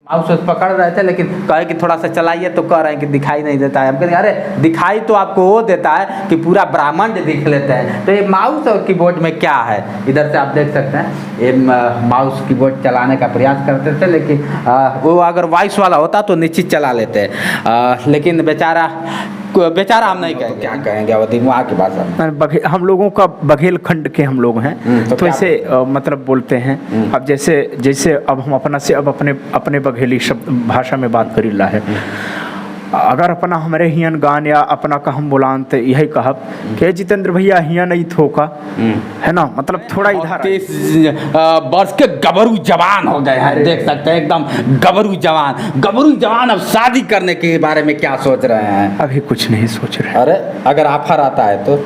Mouse पकड़ रहे थे लेकिन कहे कि थोड़ा सा चलाइए तो कह रहे हैं कि दिखाई नहीं देता है। हम कहें अरे दिखाई तो आपको वो देता है कि पूरा ब्रह्मांड दिख लेते हैं। तो ये माउस और कीबोर्ड में क्या है, इधर से आप देख सकते हैं। ये माउस कीबोर्ड चलाने का प्रयास करते थे लेकिन वो अगर वॉइस वाला होता तो निश्चित चला लेते, लेकिन बेचारा हम नहीं कहेंगे, क्या कहेंगे अवधि वहाँ की भाषा। हम लोगों का बघेलखंड के हम लोग हैं तो ऐसे मतलब बोलते हैं। अब जैसे अब हम अपना से अब अपने बघेली शब्द भाषा में बात करी ला है। अगर अपना हमारे हियन गान या अपना का हम बोलान तो यही कहब कि जितेंद्र भैया हिया नहीं थोका है ना, मतलब थोड़ा इधर 30 वर्ष के गबरू जवान हो गए हैं, देख सकते हैं एकदम गबरू जवान। अब शादी करने के बारे में क्या सोच रहे हैं? अभी कुछ नहीं सोच रहे। अरे अगर ऑफर आता है तो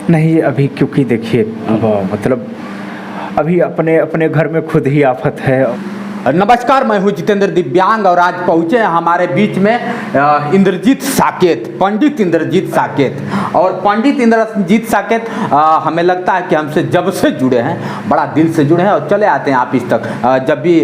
नहीं अभी, क्योंकि देखिए मतलब अभी अपने घर में खुद ही आफत है। नमस्कार, मैं हूँ जितेंद्र दिव्यांग और आज पहुँचे हैं हमारे बीच में इंद्रजीत साकेत, पंडित इंद्रजीत साकेत। और पंडित इंद्रजीत साकेत हमें लगता है कि हमसे जब से जुड़े हैं, बड़ा दिल से जुड़े हैं और चले आते हैं ऑफिस तक। जब भी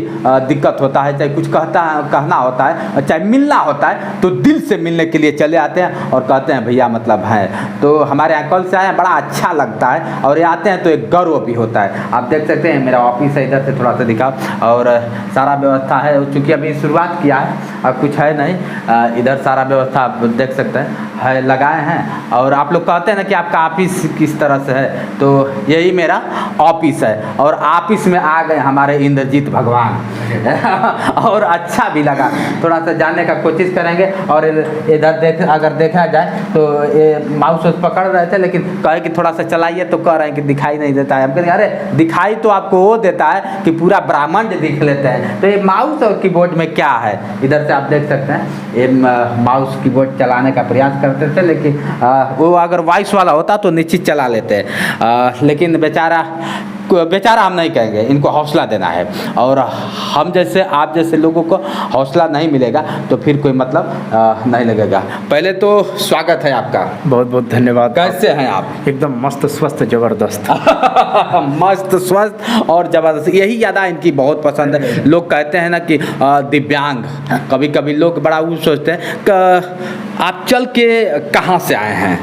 दिक्कत होता है, चाहे कुछ कहना होता है, चाहे मिलना होता है, तो दिल से मिलने के लिए चले आते हैं और कहते हैं भैया मतलब है। तो हमारे यहाँ कल से आए हैं, बड़ा अच्छा लगता है और ये आते हैं तो एक गर्व भी होता है। आप देख सकते हैं मेरा ऑफिस है, इधर से थोड़ा सा दिखाओ, और सारा व्यवस्था है। चूँकि अभी शुरुआत किया है, अब कुछ है नहीं, इधर सारा व्यवस्था आप देख सकते हैं लगाए हैं। और आप लोग कहते हैं ना कि आपका ऑफिस किस तरह से है, तो यही मेरा ऑफिस है। और ऑफिस में आ गए हमारे इंद्रजीत भगवान और अच्छा भी लगा, थोड़ा सा जानने का कोशिश करेंगे। और इधर अगर देखा जाए तो ये माउस पकड़ रहे थे लेकिन कहे कि थोड़ा सा चलाइए तो कह रहे हैं कि दिखाई नहीं देता है। हम कहें अरे दिखाई तो आपको वो देता है कि पूरा ब्रह्मांड दिख लेते हैं। तो ये माउस और कीबोर्ड में क्या है, इधर से आप देख सकते हैं। ये माउस कीबोर्ड चलाने का प्रयास करते थे लेकिन वो अगर वॉइस वाला होता तो निश्चित चला लेते, लेकिन बेचारा हम नहीं कहेंगे, इनको हौसला देना है। और हम जैसे आप जैसे लोगों को हौसला नहीं मिलेगा तो फिर कोई मतलब नहीं लगेगा। पहले तो स्वागत है आपका, बहुत बहुत धन्यवाद। कैसे हैं आप? एकदम मस्त स्वस्थ जबरदस्त मस्त स्वस्थ और जबरदस्त, यही यादा इनकी बहुत पसंद है। लोग कहते हैं ना कि दिव्यांग, कभी कभी लोग बड़ा वो सोचते हैं कि आप चल के कहाँ से आए हैं?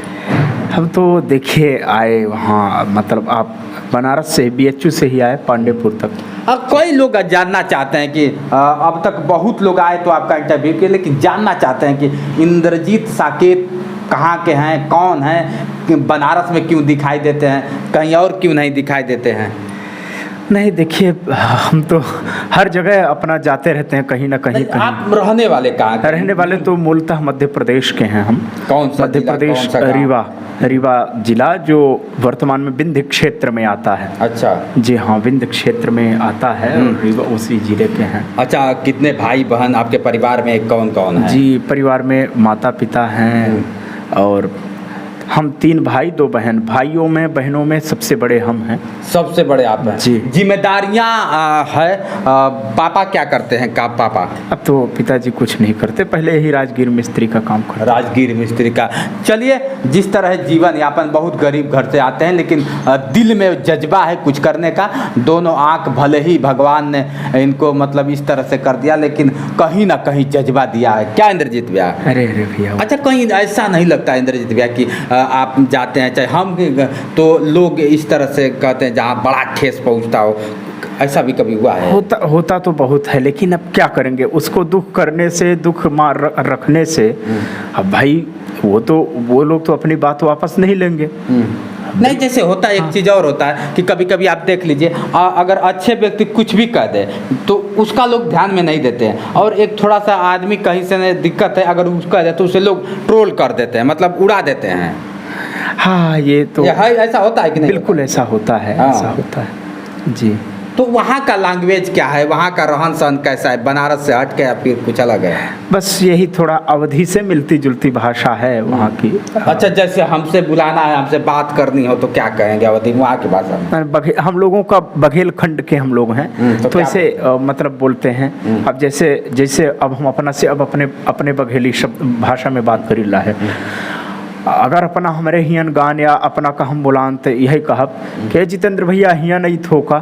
हम तो देखिए आए वहाँ, मतलब आप बनारस से BHU से ही आए, पांडेपुर तक। अब कई लोग जानना चाहते हैं कि अब तक बहुत लोग आए तो आपका इंटरव्यू किए, लेकिन जानना चाहते हैं कि इंद्रजीत साकेत कहाँ के हैं, कौन हैं, बनारस में क्यों दिखाई देते हैं, कहीं और क्यों नहीं दिखाई देते हैं? नहीं देखिए, हम तो हर जगह अपना जाते रहते हैं कहीं ना कहीं। आप रहने वाले कहाँ? रहने वाले तो मूलतः मध्य प्रदेश के हैं हम। कौन सा मध्य प्रदेश? रीवा जिला, जो वर्तमान में विंध्य क्षेत्र में आता है। अच्छा जी हाँ, विंध्य क्षेत्र में आता है और रीवा उसी जिले के हैं। अच्छा, कितने भाई बहन आपके परिवार में, कौन कौन है? जी, परिवार में माता पिता हैं और हम 3 भाई 2 बहन। भाइयों में बहनों में सबसे बड़े हम हैं। सबसे बड़े आप हैं? जी। जिम्मेदारियाँ है, पापा क्या करते हैं? का पापा? अब तो पिताजी कुछ नहीं करते, पहले ही राजगीर मिस्त्री का काम करते। राजगीर मिस्त्री का। चलिए, जिस तरह जीवन यापन, बहुत गरीब घर से आते हैं लेकिन दिल में जज्बा है कुछ करने का। दोनों आँख भले ही भगवान ने इनको मतलब इस तरह से कर दिया, लेकिन कहीं ना कहीं जज्बा दिया है। क्या इंद्रजीत भैया? अरे भैया, अच्छा, कहीं ऐसा नहीं लगता इंद्रजीत भैया कि आप जाते हैं, चाहे हम, तो लोग इस तरह से कहते हैं जहाँ बड़ा ठेस पहुँचता हो, ऐसा भी कभी हुआ है? होता तो बहुत है, लेकिन अब क्या करेंगे, उसको दुख करने से, दुख मार रखने से। अब भाई वो लोग तो अपनी बात वापस नहीं लेंगे। नहीं, जैसे होता है एक चीज़ और होता है कि कभी कभी आप देख लीजिए, अगर अच्छे व्यक्ति कुछ भी कह दे तो उसका लोग ध्यान में नहीं देते हैं, और एक थोड़ा सा आदमी कहीं से दिक्कत है अगर उसका दे तो उसे लोग ट्रोल कर देते हैं, मतलब उड़ा देते हैं। हाँ, ये तो ऐसा होता है कि नहीं? बिल्कुल ऐसा होता है, ऐसा होता है जी। तो वहाँ का लैंग्वेज क्या है, वहाँ का रहन सहन कैसा है? बनारस से हट के या फिर कुछ अलग है? बस यही थोड़ा अवधि से मिलती जुलती भाषा है वहाँ की। अच्छा, जैसे हमसे बुलाना है, हमसे बात करनी हो तो क्या कहेंगे अवधि वहाँ की भाषा में? हम लोगों का बघेलखंड के हम लोग हैं तो ऐसे मतलब बोलते हैं। अब जैसे अब हम अपना से अब अपने बघेली शब्द भाषा में बात करी ला है। अगर अपना हमारे हियन गान या अपना का हम बुलान तो यही कहब कि जितेंद्र भैया हिया नहीं थोका,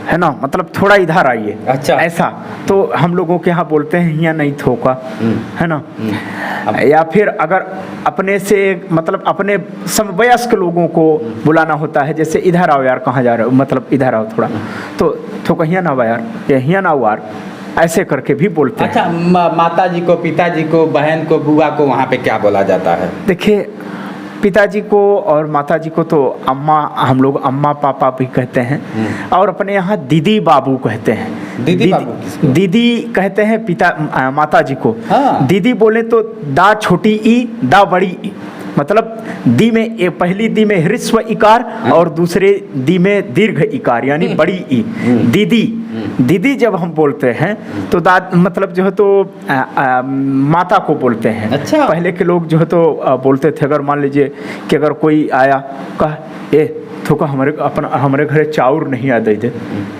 है ना, मतलब थोड़ा इधर आइए। अच्छा। ऐसा तो हम लोगों के यहाँ बोलते हैं हिया नहीं थोका, है ना। या फिर अगर अपने से मतलब अपने समवयस्क लोगों को बुलाना होता है, जैसे इधर आओ यार, कहाँ जा रहे हो, मतलब इधर आओ थोड़ा, तो कहिया ना यार, या हिया ना यार, ऐसे करके भी बोलते हैं। अच्छा, माता जी को, पिताजी को, बहन को, बुआ को वहाँ पे क्या बोला जाता है? देखिए, पिताजी को और माताजी को तो अम्मा, हम लोग अम्मा पापा भी कहते हैं, और अपने यहाँ दीदी बाबू कहते हैं। दीदी बाबू किसको? दीदी कहते हैं पिता माताजी को। हाँ। दीदी बोले तो दा छोटी ई, दा बड़ी ई, मतलब दी में पहली दी में ह्रस्व इकार और दूसरे दी में दीर्घ इकार, यानी बड़ी ई। दीदी, दीदी जब हम बोलते हैं तो मतलब जो है तो माता को बोलते हैं। अच्छा। पहले के लोग जो है तो बोलते थे, अगर मान लीजिए कि अगर कोई आया कहा ए थोका हमारे घरे चाउर नहीं आ दे,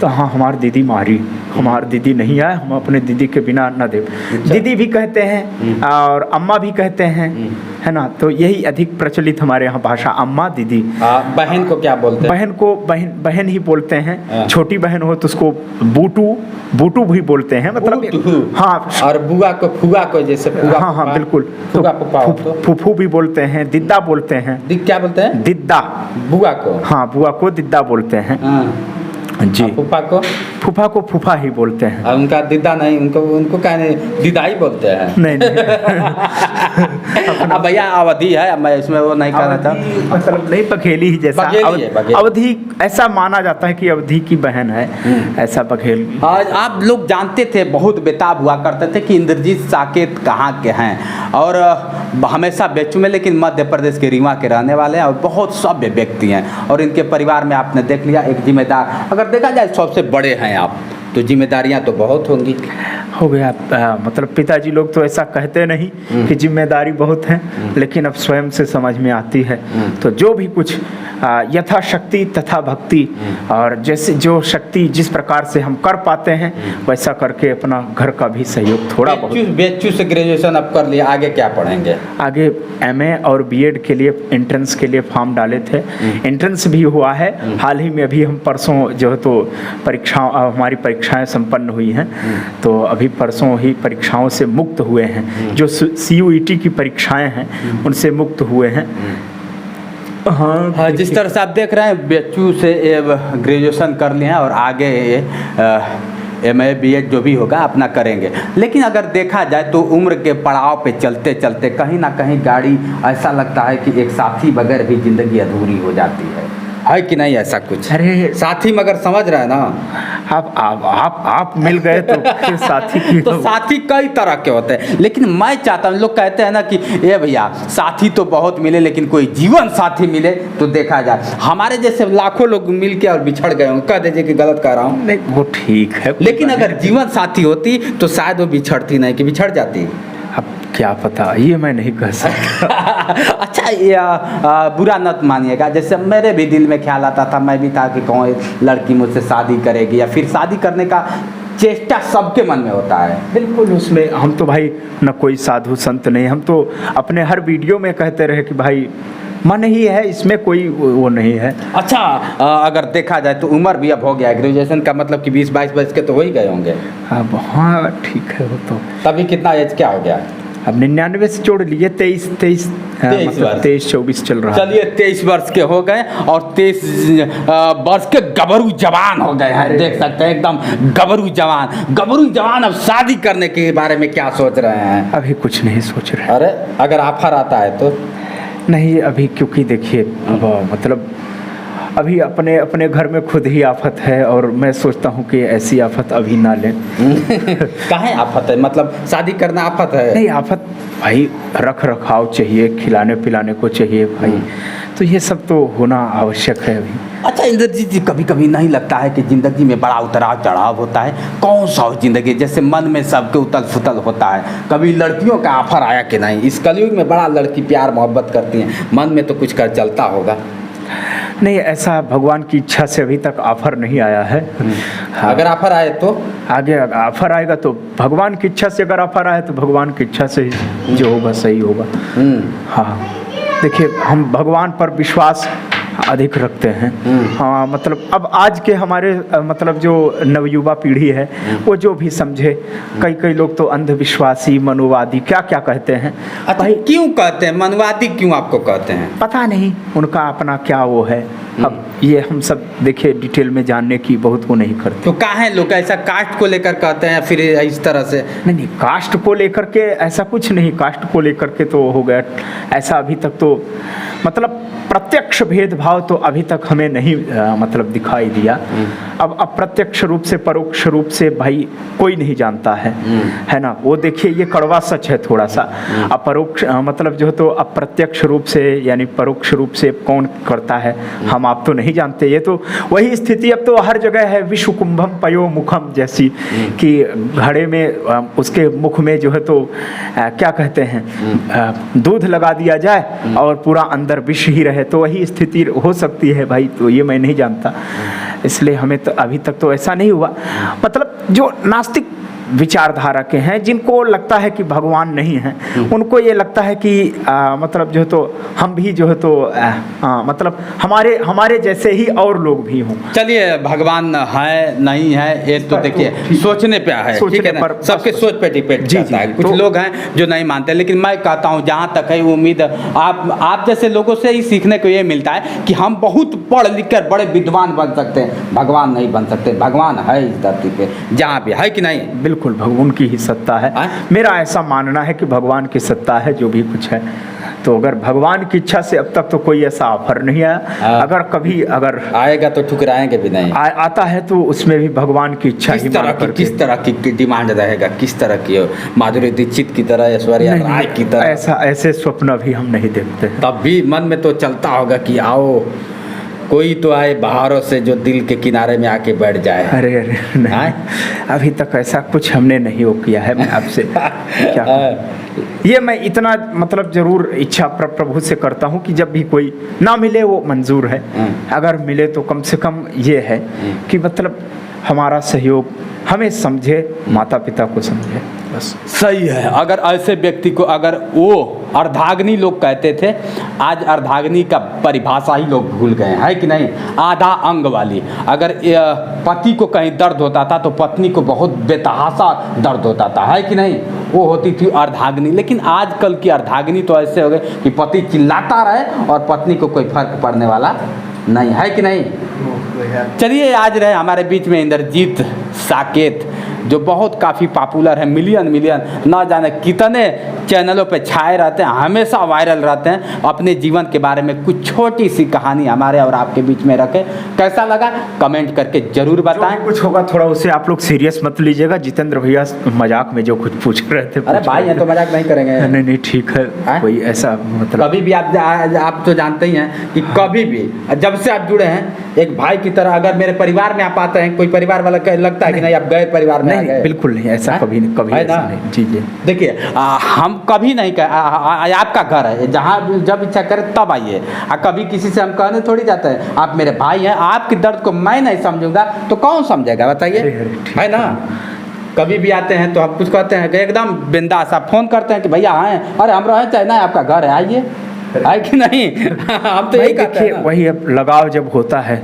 तो हाँ हमार दीदी मारी, हमार दीदी नहीं आए, हम अपने दीदी के बिना न दे। दीदी भी कहते हैं और अम्मा भी कहते हैं, है ना। तो यही अधिक प्रचलित हमारे यहाँ भाषा, अम्मा दीदी। बहन को क्या बोलते हैं? बहन को बहन ही बोलते हैं। छोटी बहन हो तो उसको बूटू भी बोलते हैं, मतलब हाँ। और बुआ को फुआ को, जैसे फुआ, हाँ बिल्कुल, तो फूफू भी बोलते हैं, दिद्दा बोलते हैं। क्या बोलते हैं? दिद्दा। बुआ को? हाँ, बुआ को दिद्दा बोलते हैं जी। फूफा को? फूफा को फूफा ही बोलते हैं। और उनका दिद्दा नहीं, उनको क्या नहीं, दिदाई बोलते हैं? नहीं अब भैया अवधि है, मैं इसमें वो नहीं कहना था, मतलब नहीं, बघेली ही जैसा। अवधि ऐसा माना जाता है कि अवधि की बहन है, ऐसा बघेली। आप लोग जानते थे, बहुत बेताब हुआ करते थे कि इंद्रजीत साकेत कहाँ के हैं, और हमेशा बेचू में, लेकिन मध्य प्रदेश के रीवा के रहने वाले हैं और बहुत सभ्य व्यक्ति हैं। और इनके परिवार में आपने देख लिया एक जिम्मेदार, अगर देखा जाए सबसे बड़े हैं आप, तो जिम्मेदारियां तो बहुत होंगी। हो गया, मतलब पिताजी लोग तो ऐसा कहते नहीं कि जिम्मेदारी बहुत है, लेकिन अब स्वयं से समझ में आती है। तो जो भी कुछ यथाशक्ति तथा भक्ति, और जैसे जो शक्ति जिस प्रकार से हम कर पाते हैं, वैसा करके अपना घर का भी सहयोग थोड़ा बहुत। बेचू से ग्रेजुएशन अब कर लिया, आगे क्या पढ़ेंगे? आगे एमए और बीएड के लिए एंट्रेंस के लिए फॉर्म डाले थे, एंट्रेंस भी हुआ है। हाल ही में अभी हम परसों जो है तो हमारी परीक्षाएं संपन्न हुई हैं, तो अभी परसों ही परीक्षाओं से मुक्त हुए हैं। जो CUET की परीक्षाएं हैं उनसे मुक्त हुए हैं। हाँ, जिस तरह से आप देख रहे हैं, बेचू से ग्रेजुएशन कर लिए हैं और आगे MA BEd जो भी होगा अपना करेंगे। लेकिन अगर देखा जाए तो उम्र के पड़ाव पे चलते चलते कहीं ना कहीं गाड़ी, ऐसा लगता है कि एक साथी बगैर भी ज़िंदगी अधूरी हो जाती है कि नहीं? ऐसा कुछ? अरे साथी मगर समझ रहे हैं ना आप मिल गए तो फिर साथी की तो साथी कई तरह के होते हैं, लेकिन मैं चाहता हूँ, लोग कहते हैं ना कि ये भैया साथी तो बहुत मिले, लेकिन कोई जीवन साथी मिले तो देखा जाए। हमारे जैसे लाखों लोग मिल के और बिछड़ गए हों, कह दीजिए कि गलत कह रहा हूँ। नहीं, वो ठीक है, लेकिन अगर जीवन साथी होती तो शायद वो बिछड़ती नहीं, कि बिछड़ जाती। अब क्या पता, ये मैं नहीं कह सकता। अच्छा, बुरा मत मानिएगा, जैसे मेरे भी दिल में ख्याल आता था, मैं भी था कि कौन लड़की मुझसे शादी करेगी, या फिर शादी करने का चेष्टा सबके मन में होता है। बिल्कुल, उसमें हम तो भाई न कोई साधु संत नहीं, हम तो अपने हर वीडियो में कहते रहे कि भाई मन ही है, इसमें कोई वो नहीं है। अच्छा, अगर देखा जाए तो उम्र भी अब हो गया है, ग्रेजुएशन का मतलब कि 20-22 वर्ष के तो हो ही गए होंगे। हाँ ठीक है, वो तो तभी कितना एज क्या हो गया? अब 99 से जोड़ लिए 23 मतलब 23-24 चल रहा है। चलिए 23 वर्ष के हो गए और 23 वर्ष के गबरू जवान हो गए हैं, देख सकते हैं एकदम गबरू जवान। अब शादी करने के बारे में क्या सोच रहे हैं? अभी कुछ नहीं सोच रहे। अरे अगर ऑफर आता है तो? नहीं अभी, क्योंकि देखिए अब मतलब अभी अपने घर में खुद ही आफत है, और मैं सोचता हूँ कि ऐसी आफत अभी ना लें। काहे आफत है? मतलब शादी करना आफत है? नहीं, आफत भाई रख रखाव चाहिए, खिलाने पिलाने को चाहिए भाई, तो ये सब तो होना आवश्यक है अभी। अच्छा इंद्रजीत जी, कभी कभी नहीं लगता है कि ज़िंदगी में बड़ा उतराव चढ़ाव होता है? कौन सा हो ज़िंदगी, जैसे मन में सबके उतल फुतल होता है, कभी लड़कियों का ऑफर आया कि नहीं? इस कलयुग में बड़ा लड़की प्यार मोहब्बत करती हैं, मन में तो कुछ कर चलता होगा। नहीं, ऐसा भगवान की इच्छा से अभी तक ऑफर नहीं आया है। हाँ। अगर ऑफर आए तो? आगे ऑफर आएगा तो भगवान की इच्छा से, अगर ऑफर आए तो भगवान की इच्छा से जो होगा सही होगा। हाँ। देखिए हम भगवान पर विश्वास अधिक रखते हैं। हाँ, मतलब अब आज के हमारे मतलब जो नवयुवा पीढ़ी है वो जो भी समझे, कई लोग तो अंधविश्वासी, मनोवादी, क्या क्या कहते हैं। अच्छा, क्यों कहते हैं मनवादी, क्यों आपको कहते हैं? पता नहीं उनका अपना क्या वो है। अब ये हम सब देखिए डिटेल में जानने की बहुत वो नहीं करते। तो काहे लोग ऐसा कास्ट को लेकर कहते हैं फिर इस तरह से? नहीं, कास्ट को लेकर के ऐसा कुछ नहीं, कास्ट को लेकर के तो हो गया ऐसा। अभी तक तो मतलब प्रत्यक्ष भेदभाव तो अभी तक हमें नहीं मतलब दिखाई दिया। अब अप्रत्यक्ष रूप से, परोक्ष रूप से भाई कोई नहीं जानता है ना। वो देखिए ये कड़वा सच है थोड़ा सा। अपरोक्ष मतलब जो तो अप्रत्यक्ष रूप से यानी परोक्ष रूप से कौन करता है हम आप तो नहीं जानते। ये तो वही स्थिति अब तो हर जगह है, विश्व कुंभम पयो मुखम जैसी, कि घड़े में उसके मुख में जो है तो क्या कहते हैं दूध लगा दिया जाए और पूरा अंदर विष ही रहे, तो वही स्थिति हो सकती है भाई। तो ये मैं नहीं जानता, इसलिए हमें तो अभी तक तो ऐसा नहीं हुआ। मतलब जो नास्तिक विचारधारा के हैं, जिनको लगता है कि भगवान नहीं है, उनको ये लगता है कि मतलब जो है तो हम भी जो है तो मतलब हमारे जैसे ही और लोग भी हों। चलिए, भगवान है नहीं है ये तो देखिए सोचने पे है, ठीक है ना, सबके सोच पे डिपेंड करता है। कुछ लोग हैं जो नहीं मानते, लेकिन मैं कहता हूँ जहाँ तक है उम्मीद आप जैसे लोगों से ही सीखने को ये मिलता है कि हम बहुत पढ़ लिख कर बड़े विद्वान बन सकते हैं, भगवान नहीं बन सकते। भगवान है इस धरती पे जहाँ भी है कि नहीं? बिल्कुल भगवान की ही सत्ता है। मेरा ऐसा मानना है कि भगवान की सत्ता है जो भी कुछ है। तो अगर भगवान की इच्छा से अब तक तो कोई ऐसा ऑफर नहीं आया, अगर कभी अगर आएगा तो ठुकराएंगे भी नहीं। आता है तो उसमें भी भगवान की इच्छा ही मान करके। किस तरह की डिमांड रहेगा, किस तरह की? माधुरी दीक्षित की तरह, ऐश्वर्या राय की तरह? ऐसे स्वप्न भी हम नहीं देखते। तब भी मन में तो चलता होगा कि आओ कोई तो आए बाहरों से जो दिल के किनारे में आके बैठ जाए। अरे नहीं, अभी तक ऐसा कुछ हमने नहीं वो किया है। मैं आपसे क्या ये मैं इतना मतलब जरूर इच्छा प्रभु से करता हूँ कि जब भी कोई ना मिले वो मंजूर है, अगर मिले तो कम से कम ये है कि मतलब हमारा सहयोग हमें समझे, माता पिता को समझे, बस सही है। अगर ऐसे व्यक्ति को, अगर वो अर्धाग्नि लोग कहते थे, आज अर्धाग्नि का परिभाषा ही लोग भूल गए हैं, है कि नहीं? आधा अंग वाली। अगर पति को कहीं दर्द होता था तो पत्नी को बहुत बेतहासा दर्द होता था, है कि नहीं? वो होती थी अर्धाग्नि। लेकिन आजकल की अर्धाग्नि तो ऐसे हो गए कि पति चिल्लाता रहे और पत्नी को कोई फर्क पड़ने वाला नहीं, है कि नहीं? चलिए, आज रहे हमारे बीच में इंद्रजीत साकेत, जो बहुत काफ़ी पॉपुलर है, मिलियन ना जाने कितने चैनलों पे छाए रहते हैं, हमेशा वायरल रहते हैं। अपने जीवन के बारे में कुछ छोटी सी कहानी हमारे और आपके बीच में रखें। कैसा लगा कमेंट करके जरूर बताएं। कुछ होगा थोड़ा उसे आप लोग सीरियस मत लीजिएगा। जितेंद्र भैया मजाक में जो कुछ पूछ रहे थे, अरे भाई ये तो मजाक नहीं करेंगे। नहीं ठीक है, कोई ऐसा मतलब कभी भी आप तो जानते ही हैं कि कभी भी जब से आप जुड़े हैं एक भाई की तरह, अगर मेरे परिवार में आप आते हैं, कोई परिवार वाला लगता है कि नहीं आप गैर परिवार में नहीं, बिल्कुल नहीं, ऐसा कभी ऐसा नहीं। जी जी, देखिए हम कभी नहीं आपका घर है, जहाँ जब इच्छा करे तब आइए। कभी किसी से हम कहने थोड़ी जाते हैं आप मेरे भाई हैं, आपके दर्द को मैं नहीं समझूंगा तो कौन समझेगा बताइए, है ना? कभी भी आते हैं तो हम कुछ कहते हैं कि एकदम बिंदास, आप फोन करते हैं कि भैया आए, अरे हम रहे चाहे ना, आपका घर है, आइए, है कि नहीं? हम तो यही कहते हैं। वही अब लगाव जब होता है,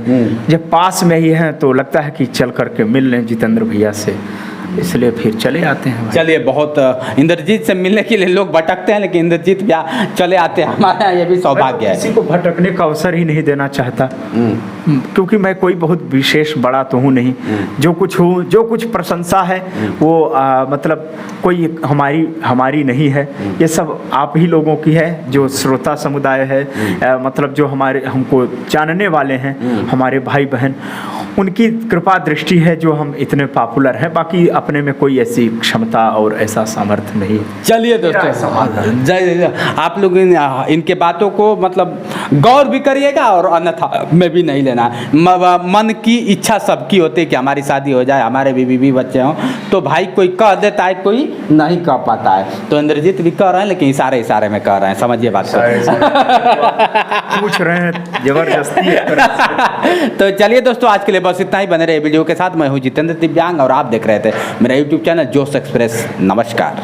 जब पास में ही है तो लगता है कि चल करके मिल लें जितेंद्र भैया से, इसलिए फिर चले आते हैं। चलिए, बहुत इंद्रजीत से मिलने के लिए लोग भटकते हैं, लेकिन इंद्रजीत भैया चले आते हैं, हमारे यहाँ ये भी सौभाग्य है। किसी को भटकने का अवसर ही नहीं देना चाहता, क्योंकि मैं कोई बहुत विशेष बड़ा तो हूँ नहीं। जो कुछ हूँ, जो कुछ प्रशंसा है वो मतलब कोई हमारी नहीं है, ये सब आप ही लोगों की है, जो श्रोता समुदाय है, मतलब जो हमको जानने वाले हैं, हमारे भाई बहन, उनकी कृपा दृष्टि है जो हम इतने पॉपुलर हैं। बाकी अपने में कोई ऐसी क्षमता और ऐसा सामर्थ्य नहीं है। चलिए दोस्तों, जय आप लोग इनके बातों को मतलब गौर भी करिएगा और अन्यथा में भी नहीं लेना। मन की इच्छा सबकी होती है कि हमारी शादी हो जाए, हमारे बीवी बच्चे हों, तो भाई कोई कह देता है, कोई नहीं कह पाता है। तो इंद्रजीत भी कह रहे हैं, लेकिन इशारे में कह रहे हैं, समझिए बात को। पूछ रहे हैं जबरदस्ती। तो चलिए दोस्तों, आज के लिए बस इतना ही। बने रहे वीडियो के साथ। मैं हूँ जितेंद्र दिव्यांग और आप देख रहे थे मेरा YouTube चैनल जोश एक्सप्रेस। नमस्कार।